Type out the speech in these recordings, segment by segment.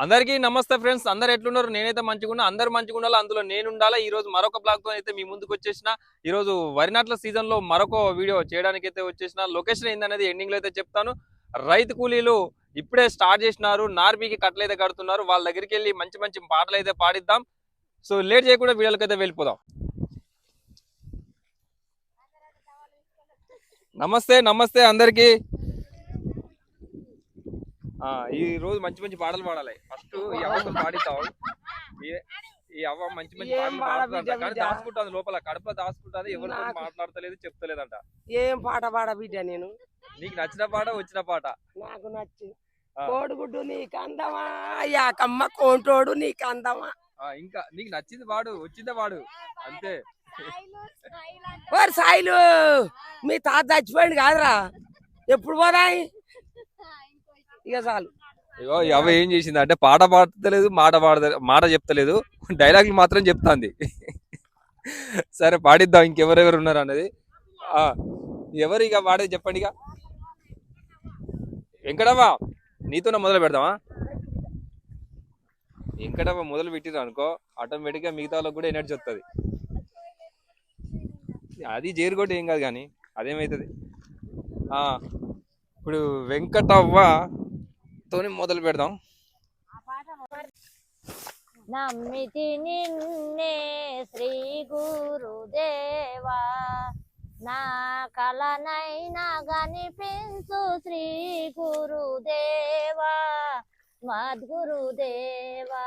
అందరికీ నమస్తే ఫ్రెండ్స్. అందరు ఎట్లున్నారు? నేనైతే మంచిగున్నా. అందరు మంచిగుండాలి, అందులో నేను ఉండాలి. ఈ రోజు మరొక బ్లాగ్ తో అయితే మీ ముందుకు వచ్చేసిన. ఈ రోజు వరి నాట్ల సీజన్ లో మరొక వీడియో చేయడానికి అయితే వచ్చేసిన. లొకేషన్ ఏందనేది ఎండింగ్ లో అయితే చెప్తాను. రైతు కూలీలు ఇప్పుడే స్టార్ట్ చేసినారు. నార్బీకి కట్టలు అయితే కడుతున్నారు. వాళ్ళ దగ్గరికి వెళ్ళి మంచి మంచి పాటలు అయితే పాడిద్దాం. సో లేట్ చేయకుండా వీడియోలకి అయితే వెళ్ళిపోదాం. నమస్తే నమస్తే అందరికి. ఈ రోజు మంచి మంచి పాటలు పాడాలి. ఫస్ట్ ఈ అవ్వతో పాడిద్దాం. ఈ అవ్వ మంచి మంచి పాటలు కానీ దాచుకుంటుంది లోపల, కడుపులో దాచుకుంటుంది. ఎవరితో మాట్లాడతలేదు, చెప్తలేదంట. ఏం పాట పాడ బిడ్డ నేను? నీకు నచ్చిన పాట, వచ్చిన పాట. నాకు నచ్చి కోడిగుడ్డు నీకు అందమా, యాకమ్మ కోంటోడు నీకు అందమా. ఇంకా నీకు నచ్చింది వాడు, వచ్చిందే వాడు, అంతే. ఓరి సాయిలు, మీ తాత చచ్చిపోయింది కాదురా, ఎప్పుడు పోదాయి? ఇక చాలు. ఇగో అవ ఏం చేసింది అంటే పాట పాడతలేదు, మాట చెప్తలేదు, డైలాగులు మాత్రం చెప్తాంది. సరే పాడిద్దాం. ఇంకెవరెవరు ఉన్నారు అన్నది. ఎవరు ఇక పాడేది చెప్పండి. ఇక వెంకటవ్వ నీతోనే మొదలు పెడదామా? వెంకటవ్వ మొదలు పెట్టిరు అనుకో, ఆటోమేటిక్గా మిగతా వాళ్ళకి కూడా ఎనర్జీ వస్తుంది. అది జేరుకోటి ఏం కాదు, కానీ అదేమవుతుంది. ఇప్పుడు వెంకటవ్వ తోని మొదలు పెడదాం. నమ్మితి నిన్నే శ్రీ గురుదేవా, నా కలనైనా గనిపించు శ్రీ గురుదేవా, మద్గురుదేవా.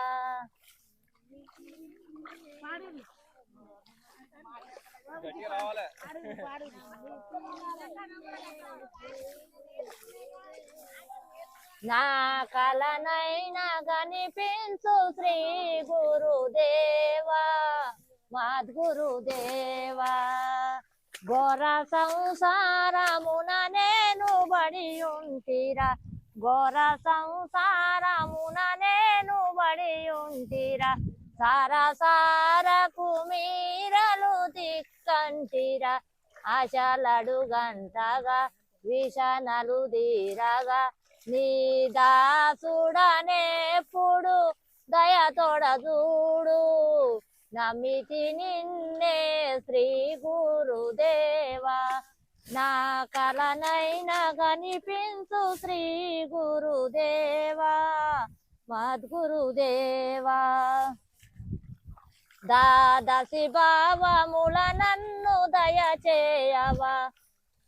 నా కలనైనా గనిపించు శ్రీ గురుదేవా, మద్గురుదేవా. ఘోర సంసారమున నేను బడి ఉంటిరా, ఘోర సంసారమున నేను బడి ఉంటిరా. సారసారకు మీరలు దిక్కంటిరా, ఆశలడు గంటగా విషనలు దీరగా. నీ దాసుడనేప్పుడు దయతోడ చూడు, నమ్మితి నిన్నే శ్రీ గురుదేవా, నా కలనైనా కనిపించు శ్రీ గురుదేవా, మద్గురుదేవా. దాదసి భావముల నన్ను దయచేయవా,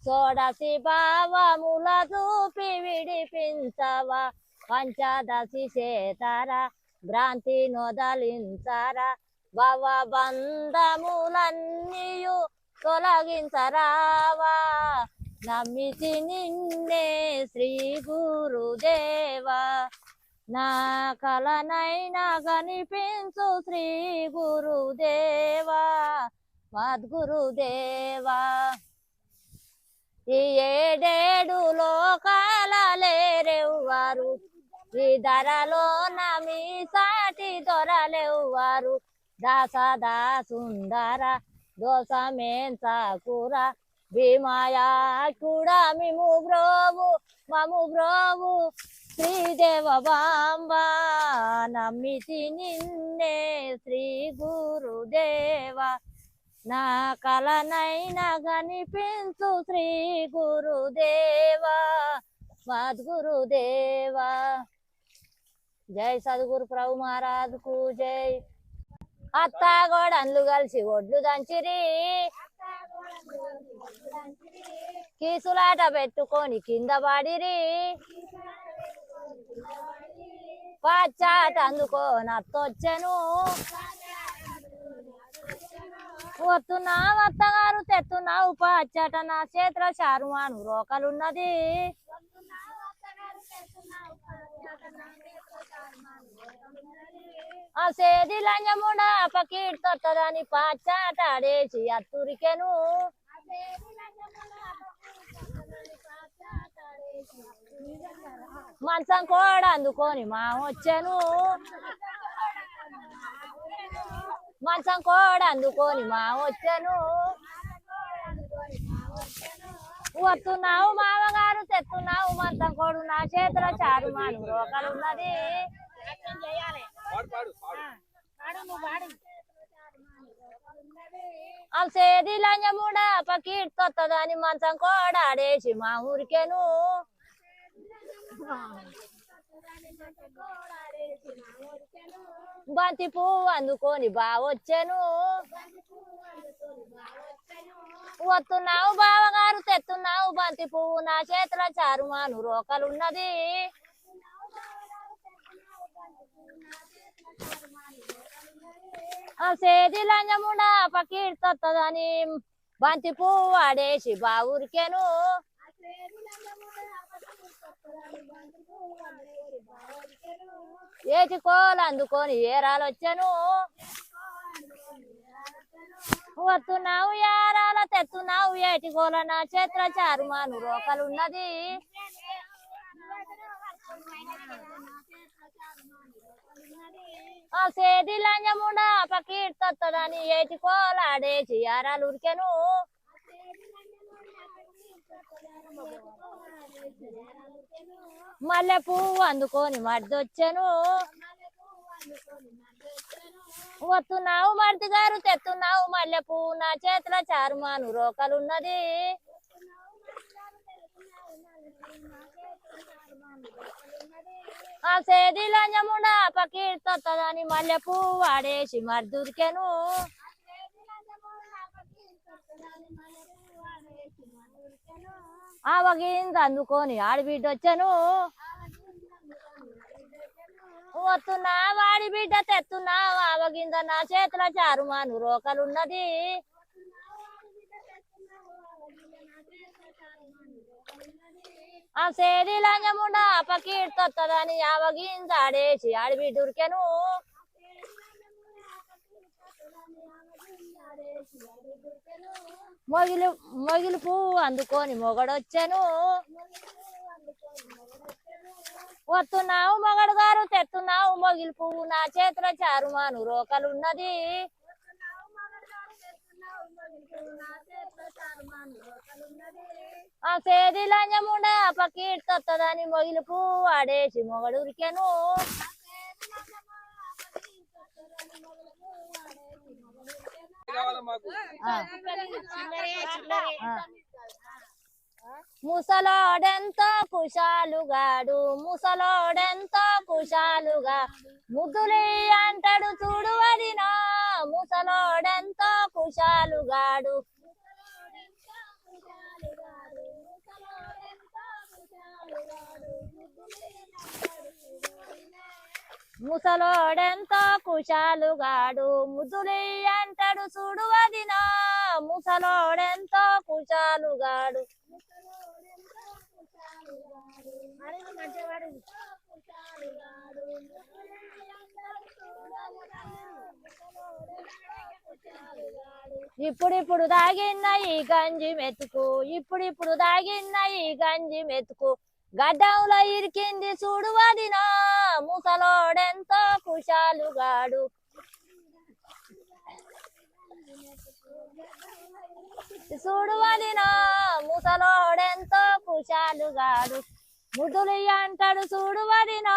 షోడసి భావముల చూపి విడిపించవా. పంచదశి చేతర భ్రాంతి నొదలించరా, భవబంధములన్నీయు తొలగించరావా. నమ్మితి నిన్నే శ్రీ గురుదేవా, నా కలనైనా కనిపించు శ్రీ గురుదేవా, మద్గురుదేవా. ఈ ఏడేడు లోకాల లేరెవ్వరు, ఈ ధరలో నమి సాటి దొరలెవ్వరు. దాసదా సుందర దోసమేంచకుర, భీమాయా కూడా మిము బ్రోవు మము బ్రోవు శ్రీదేవ బాంబ. నమ్మితి నిన్నే శ్రీ గురుదేవా, నా కలనైనా కనిపించు శ్రీ గురుదేవా, మద్గురుదేవా. జై సద్గురు ప్రభు మహారాజుకు జై. అత్తాగోడన్లు కలిసి ఒడ్లు దంచిరి, కీసులాట పెట్టుకొని కింద పడిరి. పచ్చాట అందుకో నత్తొచ్చెను, వస్తున్నావు అత్తగారు తెస్తున్నావు పచ్చట, నా చేతుల చారుమాను రోకలున్నది. ఆ సేది లంజముడ పకీడ్తొత్తదని పచ్చాటాడేసి అత్తురికెను. మంచం కోడ అందుకొని మా వచ్చెను, మంచం కోడ అందుకొని మా వచ్చెను. వస్తున్నావు మామగారు తెస్తున్నావు మంచం కోడు, నా చేతుల చారుమాను రోకలున్నది. అల్సేది లంజముడా పకీర్తొత్తదని మంచం కోడాడేసి మా ఊరికెను బంతి పువ్వు అందుకొని బావొచ్చెను వస్తున్నావు బావగారు తెస్తున్నావు బంతి పువ్వు నా చేతుల చారుమాను రోకలున్నది సేది లంజముడా పకీర్తొత్తదని బంతి పువ్వు ఆడేసి బావురికెను ఏటి కోలు అందుకొని ఏరాలొచ్చెను వస్తున్నావు ఏరాల తెస్తున్నావు ఏటి కోల నా చేతుల చారుమాను రోకలున్నది సేది లంజముడా పకీర్తొత్తదని ఏటి కోలాడేసి యారాలు ఉరికెను మల్లె పువ్వు అందుకొని మర్దొచ్చెను వస్తున్నావు మర్ది గారు తెస్తున్నావు మల్లె పువ్వు నా చేతుల చారుమాను రోకలున్నది సేది లంజముడా పకీర్తొత్తదని మల్లె పువ్వు వాడేసి మర్దురికెను ఆవగింజ అందుకొని ఆడబిడ్డొచ్చెను వస్తున్నా వాడి బిడ్డ తెస్తున్నా ఆవగింజ నా చేతుల చారుమాను రోకలున్నది సేది లంజముడా పకీర్తొత్తదని ఆవగింజ ఆడేసి ఆడబిడ్డురికెను మొగిలి పువ్వు అందుకొని మొగడొచ్చెను వస్తున్నావు మొగడు గారు తెస్తున్నావు మొగిలి పువ్వు నా చేతుల చారుమాను రోకలున్నది సేది లంజముడా పకీర్తొత్తదని మొగిలి పువ్వు ఆడేసి మొగడురికెను ముసలోడెంతో కుశాలుగాడు ముసలోడెంతో కుశాలుగా ముద్దులి అంటాడు చూడు వదినా ముసలోడెంతో కుశాలుగాడు ముసలోడెంతో కుశాలుగాడు ముద్దులి అంటాడు చూడు వదినా ముసలోడెంతో కుశాలుగాడు ఇప్పుడిప్పుడు దాగిన్న ఈ గంజి మెతుకు ఇప్పుడిప్పుడు దాగిన్న ఈ గంజి మెతుకు గడ్డంలో ఇరికింది చూడు వదినా ముసలోడెంతో కుశాలుగాడు చూడు వదినా ముసలోడెంతో కుశాలుగాడు ముద్దులు అంటాడు చూడు వదినా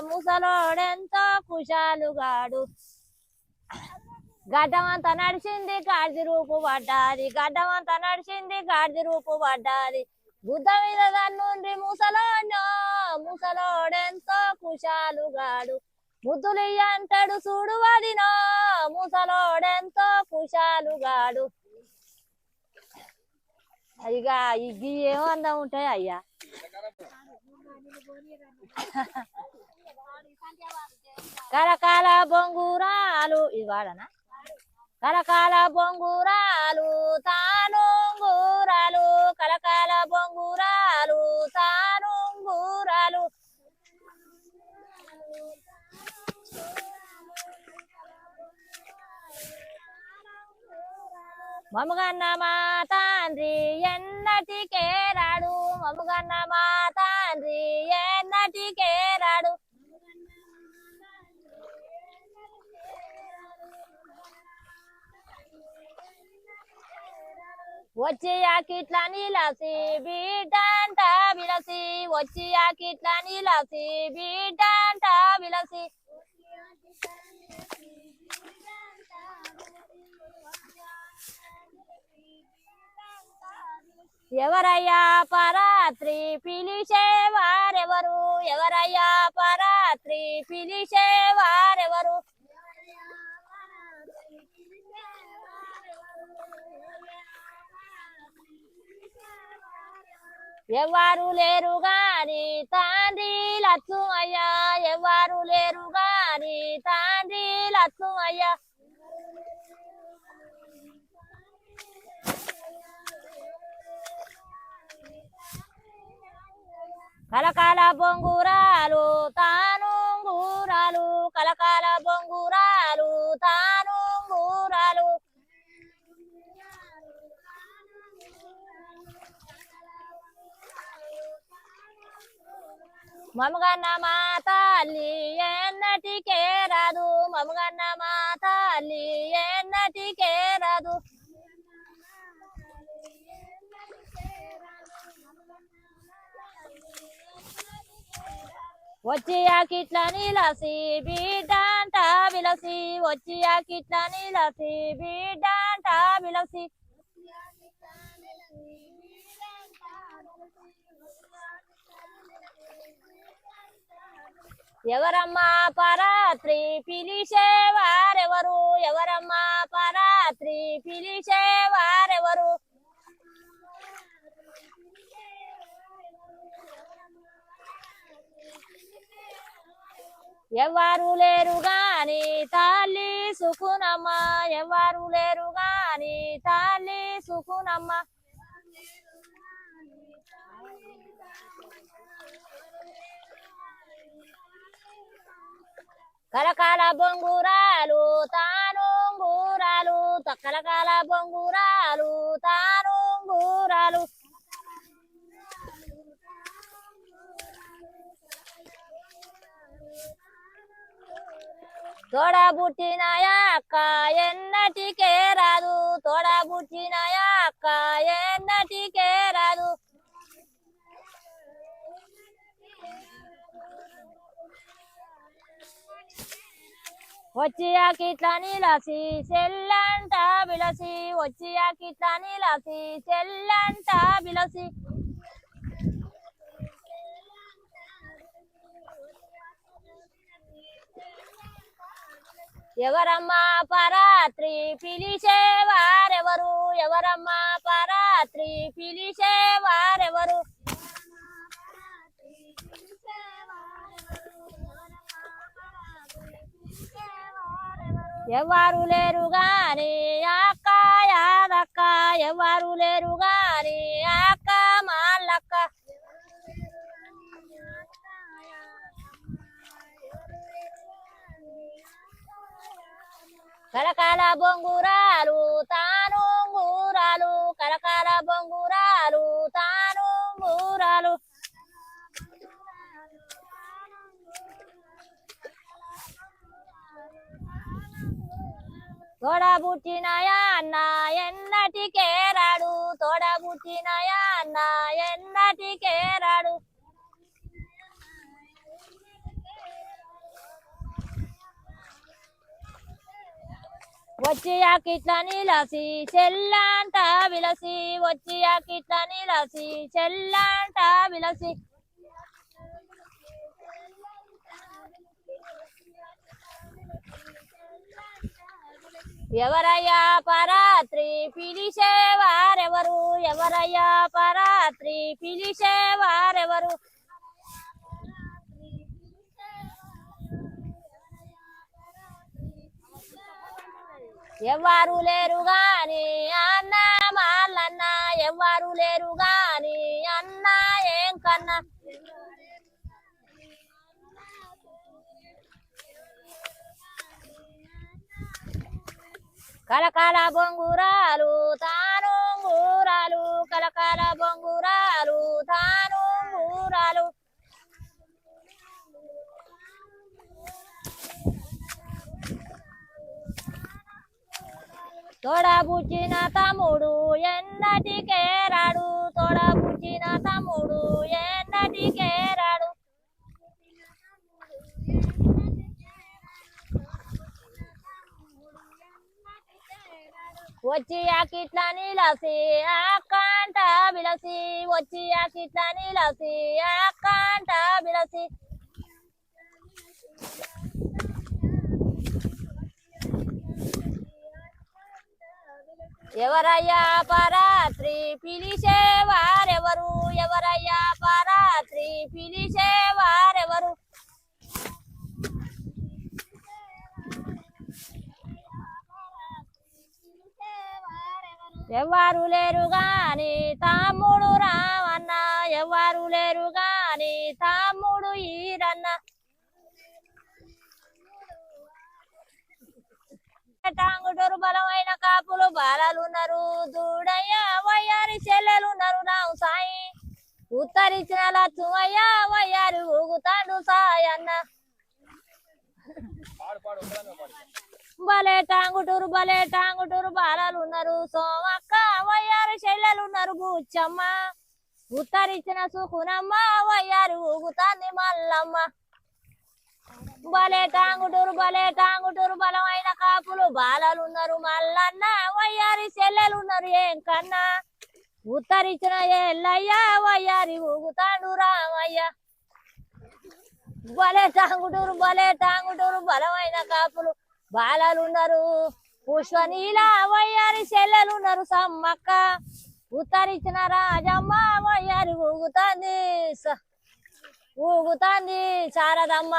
ముసలోడెంతో కుశాలుగాడు గడ్డమంతా నడిచింది గాడిది రూపు పడ్డాది గడ్డమంతా నడిచింది గాడిది రూపు పడ్డాది బుద్ధ మీద దన్నుండి ముసలోడో ముసలోడెంతో కుశాలుగాడు ముద్దులు అంటాడు చూడు వదినా ముసలోడెంతో కుశాలుగాడు అయ్యా ఇవి ఏమో అందం ఉంటాయి అయ్యా కరకాల బొంగురాలు ఇది వాడనా కరకాల బొంగురాలు తానుంగురాలు కరకాల బొంగురాలు తానుంగురాలు మమగన్న మా తండ్రి ఎన్నటికే రాడు మమగన్న మా తండ్రి ఎన్నటికే రాడు వచ్చి ఆకిట్ల నీలసి బిడ్డంట విలసి వచ్చి ఆకిట్ల నీలసి బిడ్డంట విలసి ఎవరయ్యా పరాత్రి పిలిచేవారెవరు ఎవరయ్యా పరాత్రి పిలిచేవారెవరు ఎవ్వరు లేరు గాని తండ్రి లక్ష్మయ్య ఎవ్వరు లేరు గాని తండ్రి లక్ష్మయ్య కలకాల బొంగురాలు తానుంగురాలు కలకాల బొంగురాలు తానుంగురాలు మమగన్న మా తల్లి ఎన్నటికే రాదు మమగన్న మా తల్లి ఎన్నటికే రాదు వచ్చి ఆకిట్ల నిలసి బిడ్డంట విలసి వచ్చి ఆకిట్ల నిలసి బిడ్డంట విలసి ఎవరమ్మా పరాత్రి పిలిచేవారెవరు ఎవరమ్మా పరాత్రి పిలిచేవారెవరు ఎవ్వరు లేరు గాని తల్లి సుకునమ్మ ఎవ్వరు లేరు గాని తల్లి సుకునమ్మ కలకాల బొంగురాలు తానుంగురాలు కలకాల బొంగురాలు తానుంగురాలు తోడబుట్టిన అక్క ఎన్నటికే రాదు తోడబుట్టిన అక్క ఎన్నటికే రాదు వచ్చి ఆకిట్ల నిలసి చెల్లంట విలసి వచ్చి ఆకిట్ల నిలసి చెల్లంట విలసి ఎవరమ్మా పరాత్రి పిలిచేవారెవరు ఎవరమ్మా పరాత్రి పిలిచేవారెవరు ఎవ్వరు లేరు గాని అక్క యాదక్క ఎవ్వరు లేరు గాని అక్క మాల్లక్క కలకాల బొంగురాలు తానుంగురాలు కలకాల బొంగురాలు తానుంగురాలు తోడబుట్టిన అన్న ఎన్నటికే రాడు తోడబుట్టిన అన్న ఎన్నటికే రాడు వచ్చి ఆకిట్ల నిలసి చెల్లంట విలసి వచ్చి ఆకిట్ల నిలసి చెల్లంట విలసి ఎవరయ్యా పరాత్రి పిలిచేవారెవరు ఎవరయ్యా పరాత్రి పిలిచేవారెవరు ఎవ్వరు లేరు గాని అన్న మాల్లన్న ఎవ్వరు లేరు గాని అన్న ఏం కన్నా కలకాల బొంగురాలు తానుంగురాలు కలకాల బొంగురాలు తానుంగురాలు తోడబుట్టిన తమ్ముడు ఎన్నటికే రాడు తోడబుట్టిన తమ్ముడు ఎన్నటికే రాడు వచ్చి ఆకిట్ల నిలసి అక్కంట అంట బిలసి వచ్చి అకిట్ల నీలసి అక్క అంట బిలసి ఎవరయ్యా పరాత్రి పిలిచేవారెవరు ఎవరయ్యా పరాత్రి పిలిచేవారెవరు ఎవ్వరు లేరు గాని తమ్ముడు రావన్న ఎవ్వరు లేరు గాని తమ్ముడు ఈరన్న టాంగుటూరు బలమైన కాపులు బాలలున్నారు దూడయ్య వయ్యారి చెల్లెలున్నారు రావు సాయి ఉత్తరించిన లచ్చుమయ్య వయ్యారి ఊగుతాడు సాయన్న బలే టాంగుటూరు బాలలున్నారు సోమక్క వయ్యారి చెల్లెలున్నారు బుచ్చమ్మ ఉత్తరించిన సుకునమ్మ వయ్యారి ఊగుతాంది మల్లమ్మ బలే టాంగుటూరు బలమైన కాపులు బాలలున్నారు మల్లన్న వయ్యారి చెల్లెలున్నారు ఏం కన్నా ఉత్తరించిన ఎల్లయ్య వయ్యారి ఊగుతాడు రామయ్య బలే టాంగుటూరు బలమైన కాపులు బాలలున్నారు పుష్పనీల వయ్యారి చెల్లెలున్నారు సమ్మక్క ఉత్తరించిన రాజమ్మ వయ్యారి ఊగుతాంది శారదమ్మ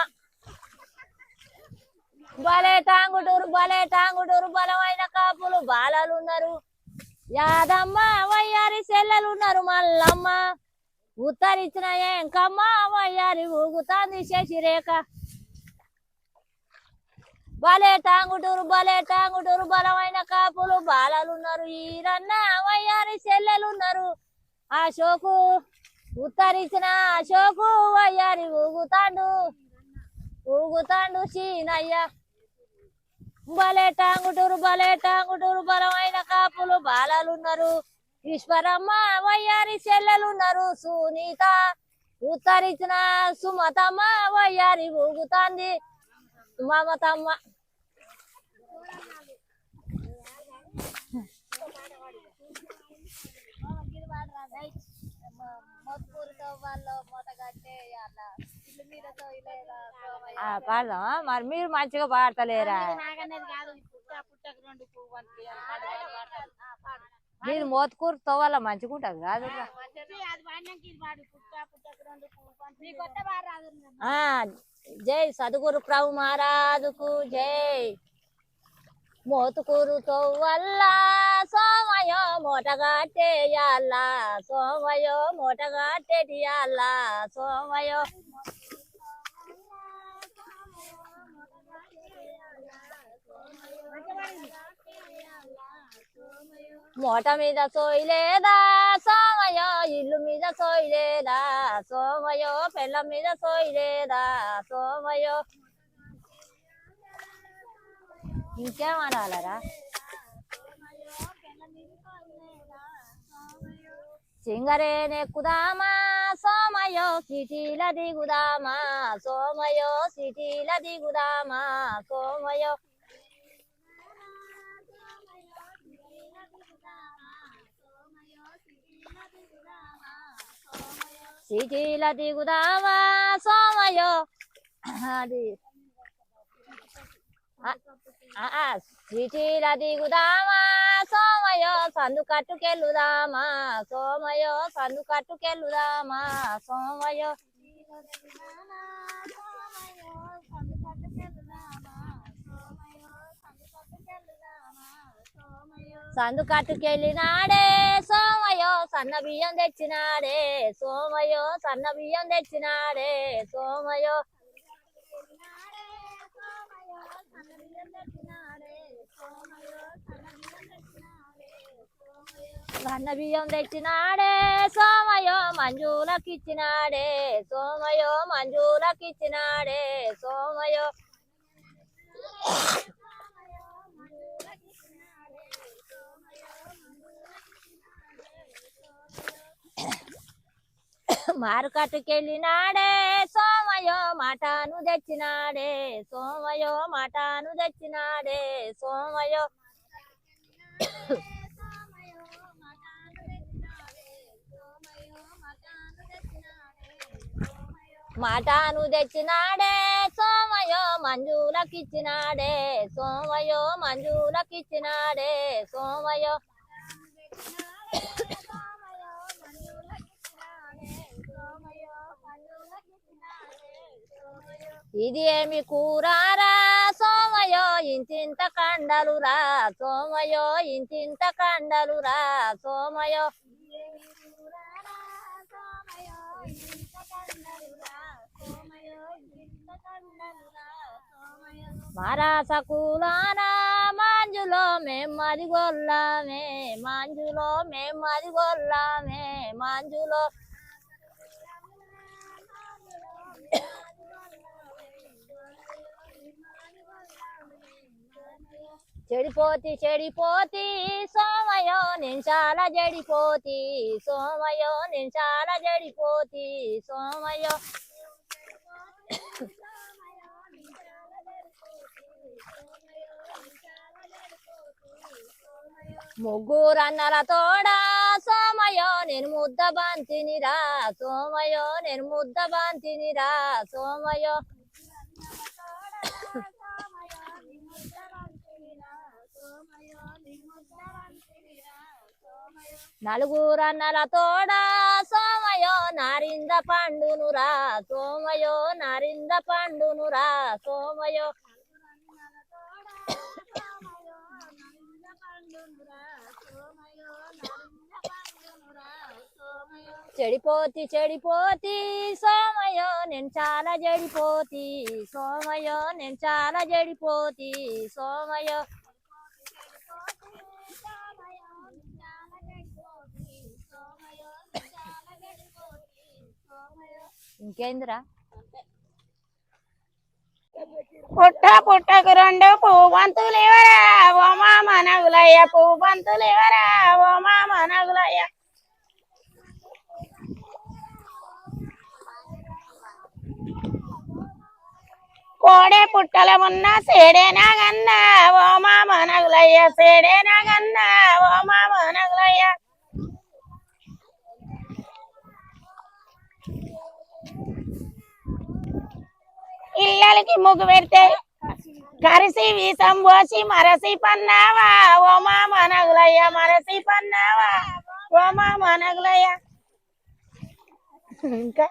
బలే టాంగుటూరు బలమైన కాపులు బాలలున్నారు యాదమ్మ వయ్యారి చెల్లెలున్నారు మల్లమ్మ ఉత్తరించిన ఏంకమ్మ వయ్యారి ఊగుతాంది శశిరేఖ బలే టాంగుటూరు బలమైన కాపులు బాలలున్నారు ఈరన్న వయ్యారి చెల్లెలున్నారు అశోకు ఉత్తరించిన అశోకు వయ్యారి ఊగుతాండు సీనయ్య బలే టాంగుటూరు బలమైన కాపులు బాలలున్నారు ఈశ్వరమ్మ వయ్యారి చెల్లెలున్నారు సునీత ఉత్తరించిన సుమతమ్మ వయ్యారి ఊగుతాంది మమతమ్మ పాడదామా మరి మీరు మంచిగా పాడతలేరా మీరు మోతుకూరు తోవాల మంచిగా ఉంటుంది కాదు జై సద్గురు ప్రభు మహారాజుకు జై మోతుకూరు తోవల్ల సోమయో మోటగాటేయాల సోమయో మోటగాటేయాల సోమయో మోట మీద సోయలేదా సోమయో ఇల్లు మీద సోయలేదా సోమయో పెళ్ళ మీద సోయలేదా సోమయో ఇంకేమనాలరా సింగరే నెక్కుదామా సోమయో సిటీల దిగుదామా సోమయో సిటీల దిగుదామా సోమయో సిటీల దిగుదామా సోమయో అది సిటీల దిగుదామా సోమయో సందు కట్టుకెళ్ళుదామా సోమయో సందు కట్టుకెళ్ళుదామా సోమయో సందు కట్టుకెళ్ళినాడే సోమయో సన్న బియ్యం తెచ్చినాడే సోమయో సన్న బియ్యం తెచ్చినాడే సోమయో సన్న బియ్యం తెచ్చినాడే సోమయో మంజులకిచ్చినాడే సోమయో మంజులకిచ్చినాడే సోమయో మార్కెట్కెళ్ళినాడే సోమయో మటాను తెచ్చినాడే సోమయో మటాను తెచ్చినాడే సోమయో మాటాను తెచ్చినాడే సోమయో మంజులకిచ్చినాడే సోమయో మంజులకిచ్చినాడే సోమయో ఇది ఏమి కూరారా సోమయో ఇంతింత కండలురా సోమయో ఇంతింత కండలురా సోమయో మరాస కూలానా మాంజులో మేమ్మది గొల్లామే మాంజులో మేమ్మది గొల్లామే మాంజులో చెడిపోతి చెడిపోతి సోమయో నేను చాలా చెడిపోతి సోమయో నేను చాలా చెడిపోతి సోమయో ముగ్గురన్నల తోడా సోమయో నేను ముద్ద బంతినిరా సోమయో నేను ముద్ద బంతినిరా సోమయో నలుగురన్నల తోడా సోమయో నారింద పండునురా సోమయో నారింద పండునురా సోమయో చెడిపోతి చెడిపోతి సోమయో నేను చాలా చెడిపోతి సోమయో నేను చాలా చెడిపోతి సోమయో ఇంకేందిరా పుట్ట పుట్టకు రెండు పువ్వంతులు ఇవరా ఓ మామ నగులయ్య పువ్వంతులు ఇవరా ఓ మామ నగులయ్య కోడే పుట్టల ఉన్న సేడేనా గన్న ఓ మామ నగులయ్య సేడేనా గన్న ఓ మామ నగులయ్య ఇళ్ళకి ముగ్గు పెడితే కరిసి వీసం పోసి మరసి పన్నావా ఓ మామ నగులయ్య మరసి పన్నావా ఓ మామ నగులయ్య ఇంకా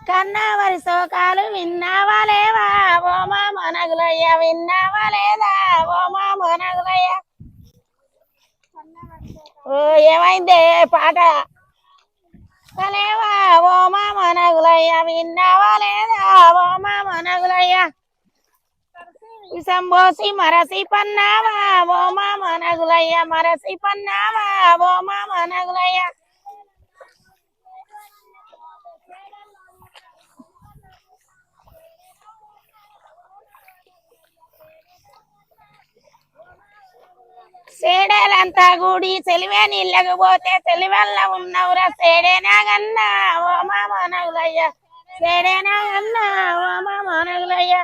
కన్నావరి శోకాలు విన్నావా లేవా ఓ మామ నగులయ్య విన్నావా లేదా ఓ మామ నగులయ్య ఓ ఏమైందే పాట లేవా ఓ మామ నగులయ్య విన్నావా లేదా ఓ మామ నగులయ్య విషం పోసి మరసి పన్నావా ఓ మామ నగులయ్య మరసి పన్నావా ఓ మామ నగులయ్య సేడేలంతా గుడి సెలివే నీళ్ళకు పోతే సెలివల్ల ఉన్నవురా సేడేనా గన్నా ఓ మామ నగులయ్య సేడేనా గన్నా ఓ మామ నగులయ్య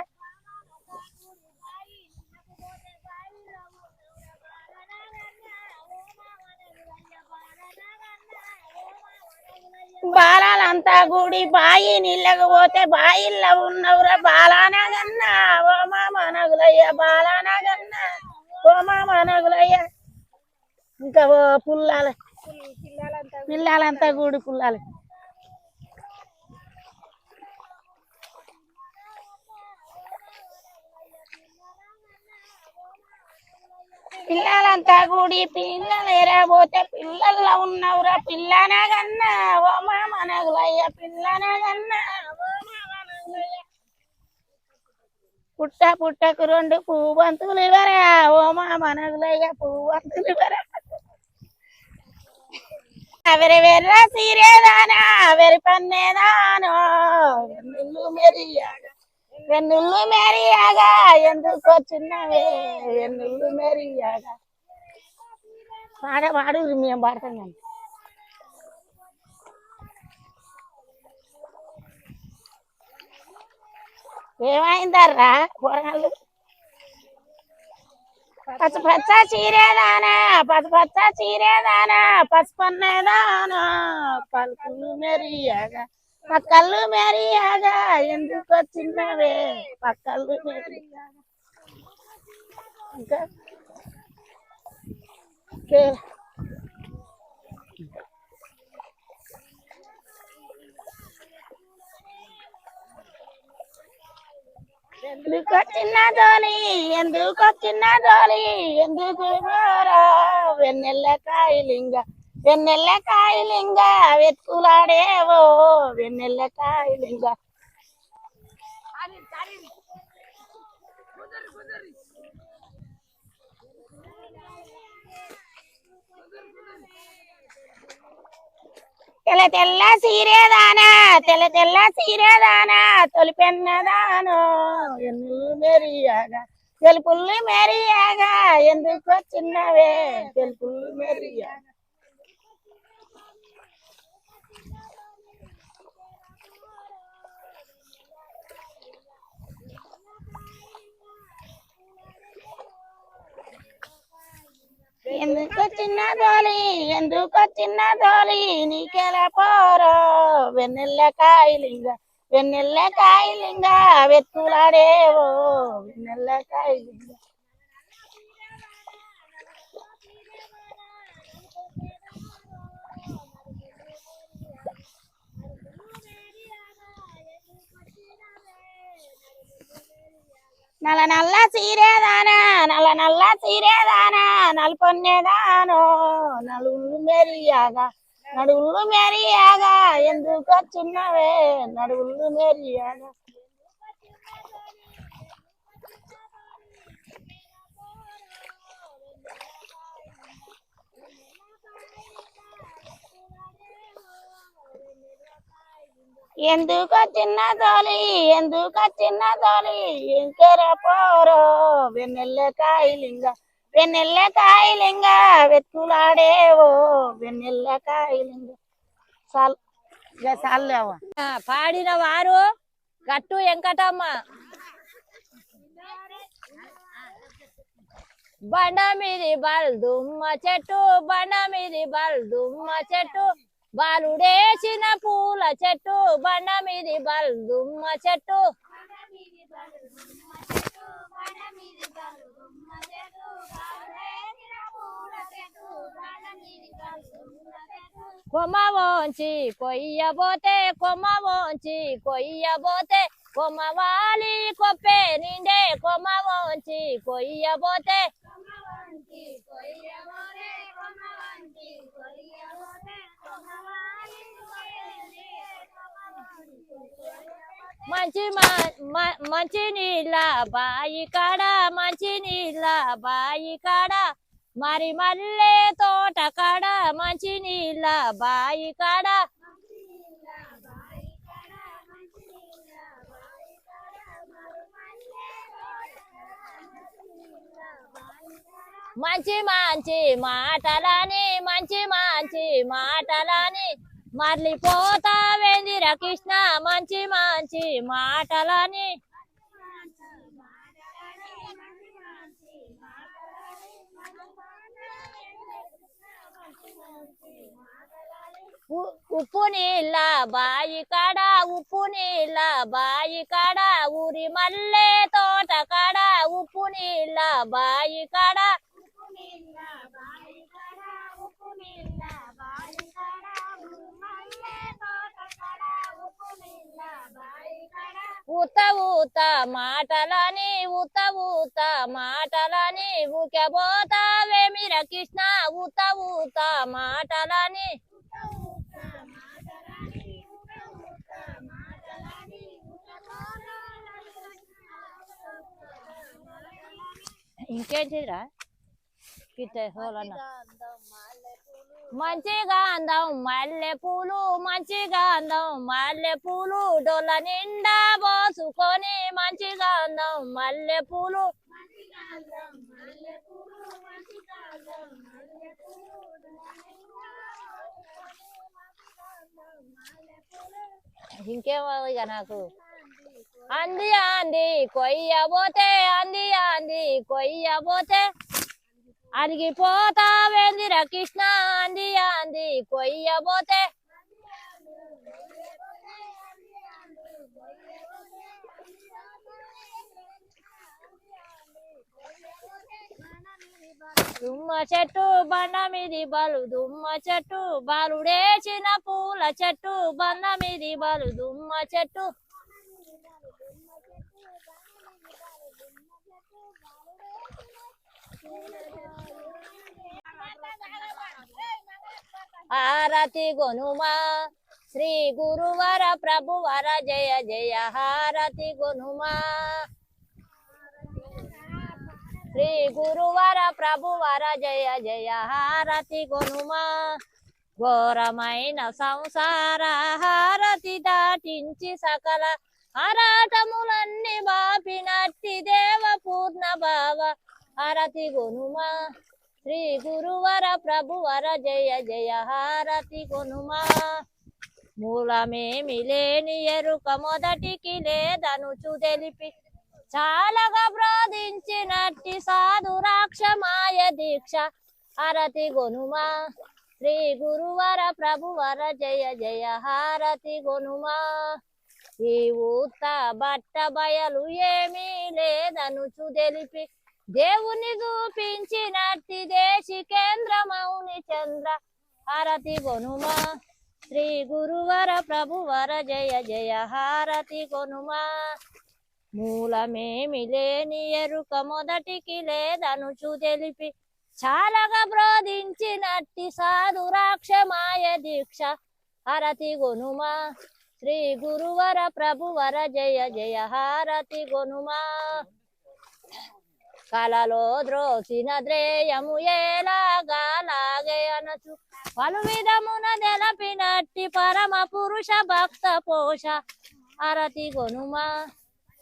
బాలాలంతా గుడి బాయి నీళ్ళకు పోతే బాయిల్లో ఉన్నవురా బాలానా గన్నా ఓ మామ నగులయ్య బాలానా గన్నా ఓ మామ నగులయ్య ఇంకా ఓ పుల్లాల పిల్లలంతా గుడి పుల్లాలి పిల్లలంతా గుడి పిల్లలు ఎరబోతే పిల్లల్లో ఉన్నవురా పిల్లనా గన్నా ఓ మామ నగులయ్య పిల్లనా గన్నా ఓ మామ నగులయ్య పుట్ట పుట్టకు రెండు పువ్వంతులు ఇవరా ఓ మామ నగులయ్య పువ్వంతులు ఇవరా అవరి వెర్ర సీరేదానా అవరి పన్నేదానో వెన్నుళ్ళు మెరియాగా ఎందుకు వచ్చినవే వెన్నుళ్ళు మెరియాగా పాడు మేము పాడతాం కానీ ఏమైందర్రా పొరగాళ్ళు పచ్చ చీరేదానా పచ్చ చీరేదానా పసుపన్నేదానా పలుకులు మెరియాగా పక్కళ్ళు మెరియాగా ఎందుకు వచ్చినవే పక్కళ్ళు మెరియాగా ఇంకా ఎందుకు వచ్చిన దోలి ఎందుకు వచ్చిన దోలి ఎందుకు వెన్నెల్ల కాయలింగ వెతుకులాడేవో వెన్నెల్ల కాయలింగ తెల్ల సీరేదానా తొలిపెన్నదాను ఎన్నులు మెరియాగా తెలుపుల్ని మెరియాగా ఎందుకు వచ్చినవే తెలుపుల్ని మెరియాగా ఎందుకు చిన్న దోలి నీకెలా పోరో వెన్నెల్ల కాయలింగ వెతుకులాడేవో వెన్నెల్ల కాయలింగ నల్ల చీరేదానా నలుపొన్నేదానో నడువులు మెరియాగా ఎందుకు వచ్చినవే నడువులు మెరియాగా ఎందుకు చిన్న దోలి ఇంకెర పోరో వెన్నెల్ల కాయలింగ వెతుకులాడేవో వెన్నెల్ల కాయలింగ చాలేవా పాడిన వారు గట్టు వెంకటమ్మ. బండ మీది బల్దుమ్మ చెట్టు బాలుడేసిన పూల చెట్టు బండ మీది బల్దుమ్మ చెట్టు కొమ్మ వంచి కొయ్యబోతే కొమ్మ వాలి కొప్పే నిండే కొమ్మ వంచి కొయ్యబోతే మంచి నీళ్ళ బాయి కాడ మరి మల్లె తోట కాడ మంచి నీళ్ళ బాయి కాడ మంచి మాటలని మర్లిపోతావేందిర కృష్ణ మంచి మాటలని ఉప్పు నీళ్ళ బాయి కాడ ఊరి మల్లె తోట కాడ ఉప్పు నీళ్ళ బాయి కాడ ఊత మాటలని ఊకెబోతావేమిర కృష్ణ ఊత మాటలని ఇంకేంటిరా మంచిగా అందం మల్లె పూలు డోల నిండా పోసుకొని మంచిగా అందం మల్లె పూలు ఇంకేమో ఇక నాకు అంది కొయ్యబోతే అరిగిపోతా వెందిర కృష్ణ అంది అంది కొయ్యబోతే దుమ్మ చెట్టు బండ మీది బలు దుమ్మ చెట్టు బాలుడేసిన పూల చెట్టు బండ మీది బలు దుమ్మ చెట్టు హారతి గొనుమా శ్రీ గురువర ప్రభువర జయ జయ హారతి గొనుమా శ్రీ గురువర ప్రభువర జయ జయ హారతి గొనుమా ఘోరమైన సంసార హారతి దాటించి సకల హరాటములన్నీ బాపినట్టి దేవ పూర్ణ భావ హారతి గొనుమా శ్రీ గురువర ప్రభువర జయ జయ హారతి గొనుమా మూలమేమి లేని ఎరుక మొదటికి లేదనుచు తెలిపి చాలగా బ్రోధించినట్టి సాధు రాక్షమాయ దీక్ష హారతి గొనుమా శ్రీ గురువర ప్రభువర జయ జయ హారతి గొనుమా ఈ ఊత బట్ట బయలు ఏమీ లేదనుచు తెలిపి దేవుని చూపించినట్టి దేశికేంద్ర మౌని చంద్ర హారతి గొనుమా శ్రీ గురువర ప్రభువర జయ జయ హారతి గొనుమా మూలమేమి లేని ఎరుక మొదటికి లేదనుచు తెలిపి చాలగా బ్రోధించినట్టి సాధు రాక్షమాయ దీక్ష హారతి గొనుమా శ్రీ గురువర ప్రభువర జయ జయ హారతి గొనుమా కలలో ద్రోచిన ద్రేయము ఏలాగాలాగే అనచు పలు విధమున తెలపినట్టి పరమ పురుష భక్త పోష హారతి గొనుమా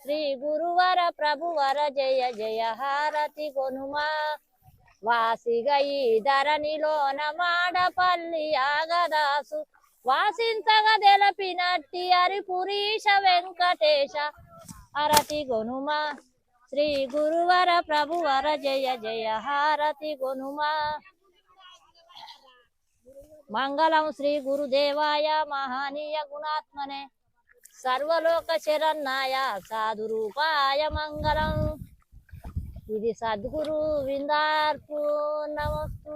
శ్రీ గురువర ప్రభువర జయ జయ హారతి గొనుమా వాసిగా ఈ ధరణిలోన మాడపల్లి యాగదాసు వాసించగా తెలపినట్టి హరిపురీష వెంకటేశ హారతి గొనుమా శ్రీ గురువర ప్రభువర జయ జయ హారతి గొనుమా మంగళం శ్రీ గురుదేవాయ మహనీయ గుణాత్మనే సర్వలోక శరణాయ సాధు రూపాయ మంగళం. ఇది సద్గురు విందార్పు నమస్తు.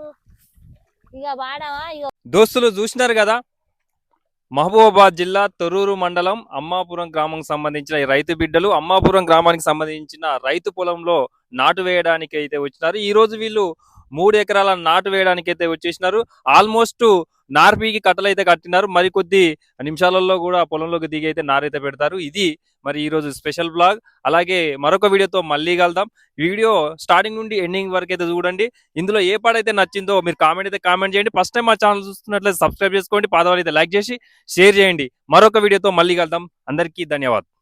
ఇక వాడమా ఇక దోస్తులు చూసినారు కదా, మహబూబాబాద్ జిల్లా తొర్రూరు మండలం అమ్మాపురం గ్రామానికి సంబంధించిన ఈ రైతు బిడ్డలు అమ్మాపురం గ్రామానికి సంబంధించిన రైతు పొలంలో నాటు వేయడానికి అయితే వచ్చినారు. ఈ రోజు వీళ్ళు 3 ఎకరాల నాటు వేయడానికి అయితే వచ్చేసినారు. ఆల్మోస్ట్ నార్పీకి కట్టలు అయితే కట్టినారు. మరికొద్ది నిమిషాలలో కూడా పొలంలోకి దిగి అయితే నారైతే పెడతారు. ఇది మరి ఈ రోజు స్పెషల్ బ్లాగ్. అలాగే మరొక వీడియోతో మళ్ళీ కలుద్దాం. వీడియో స్టార్టింగ్ నుండి ఎండింగ్ వరకు అయితే చూడండి. ఇందులో ఏ పాటైతే నచ్చిందో మీరు కామెంట్ చేయండి. ఫస్ట్ టైం మా ఛానల్ చూస్తున్నట్లయితే సబ్స్క్రైబ్ చేసుకోండి. పాదవాళ్ళు అయితే లైక్ చేసి షేర్ చేయండి. మరొక వీడియోతో మళ్ళీ కలుద్దాం. అందరికీ ధన్యవాదాలు.